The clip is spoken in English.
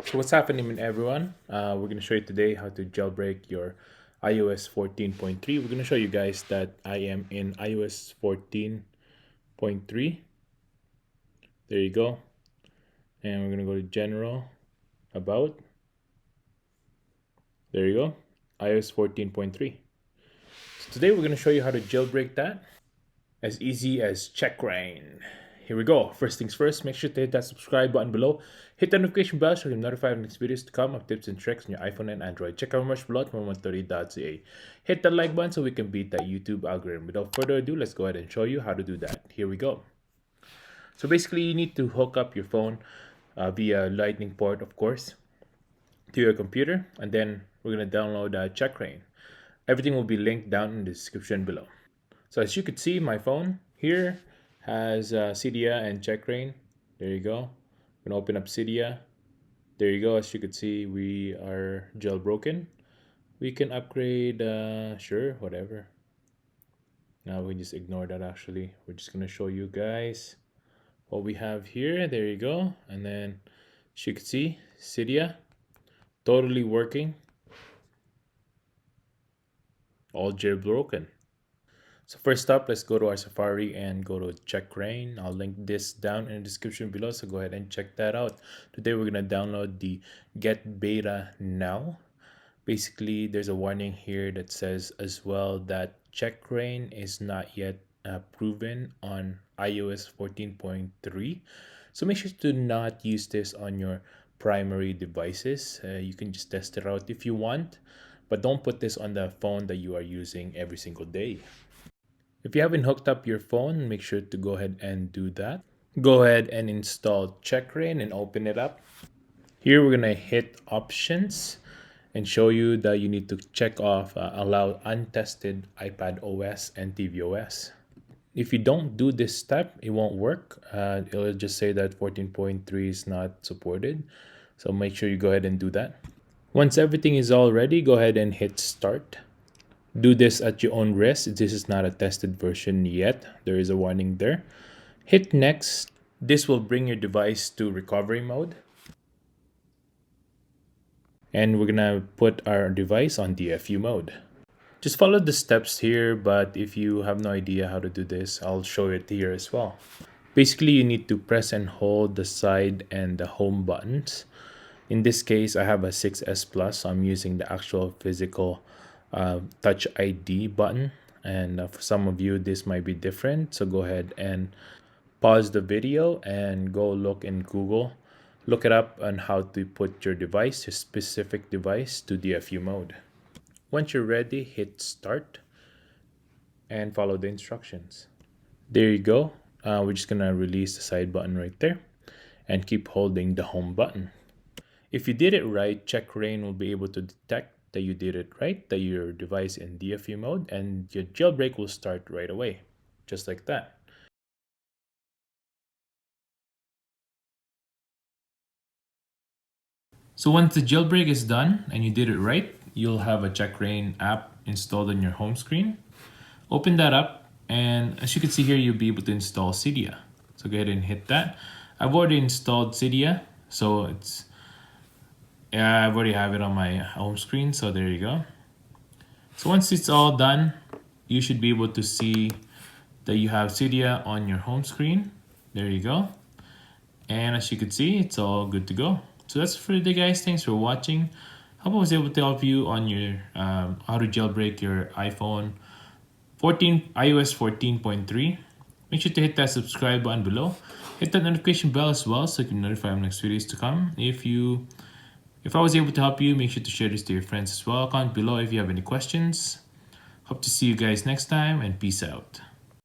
So what's happening, everyone? We're going to show you today how to jailbreak your iOS 14.3. We're going to show you guys that I am in iOS 14.3. There you go. And we're going to go to General, About. There you go. iOS 14.3. So today we're going to show you how to jailbreak that as easy as checkra1n. Here we go. First things first, make sure to hit that subscribe button below. Hit the notification bell so you're notified of next videos to come of tips and tricks on your iPhone and Android. Check out much below at 130.ca. Hit that like button so we can beat that YouTube algorithm. Without further ado, let's go ahead and show you how to do that. Here we go. So basically, you need to hook up your phone via Lightning port, of course, to your computer, and then we're going to download checkra1n. Everything will be linked down in the description below. So as you could see, my phone here has Cydia and checkra1n. There you go. I'm gonna open up Cydia. There you go. As you could see, we are jailbroken. We can upgrade, sure, whatever. Now we just ignore that. Actually, we're just gonna show you guys what we have here. There you go. And then as you could see, Cydia totally working, all jailbroken. So first up, let's go to our Safari and go to checkra1n. I'll link this down in the description below, so go ahead and check that out. Today we're going to download the Get Beta Now. Basically, there's a warning here that says as well that checkra1n is not yet proven on iOS 14.3. So make sure to not use this on your primary devices. You can just test it out if you want, but don't put this on the phone that you are using every single day. If you haven't hooked up your phone, make sure to go ahead and do that. Go ahead and install checkra1n and open it up. Here we're going to hit options and show you that you need to check off allow untested iPad OS and tvOS. If you don't do this step, it won't work. It'll just say that 14.3 is not supported. So make sure you go ahead and do that. Once everything is all ready, go ahead and hit start. Do this at your own risk. This is not a tested version yet. There is a warning there. Hit next. This will bring your device to recovery mode. And we're gonna put our device on DFU mode. Just follow the steps here, but if you have no idea how to do this, I'll show it here as well. Basically, you need to press and hold the side and the home buttons. In this case, I have a 6S Plus, so I'm using the actual physical Touch ID button, and for some of you this might be different, so go ahead and pause the video and go look in Google, look it up on how to put your device, your specific device, to DFU mode. Once you're ready, hit start and follow the instructions. There you go. We're just gonna release the side button right there and keep holding the home button. If you did it right, checkra1n will be able to detect that you did it right, that your device in DFU mode, and your jailbreak will start right away, just like that. So once the jailbreak is done and you did it right, you'll have a checkra1n app installed on your home screen. Open that up, and as you can see here, you'll be able to install Cydia. So go ahead and hit that. I've already installed Cydia, so I've already have it on my home screen, so there you go. So once it's all done, you should be able to see that you have Cydia on your home screen. There you go. And as you can see, it's all good to go. So that's for today, guys. Thanks for watching. Hope I was able to help you on your how to jailbreak your iPhone iOS 14.3. Make sure to hit that subscribe button below. Hit that notification bell as well so you can notify of next videos to come. If I was able to help you, make sure to share this to your friends as well. Comment below if you have any questions. Hope to see you guys next time, and peace out.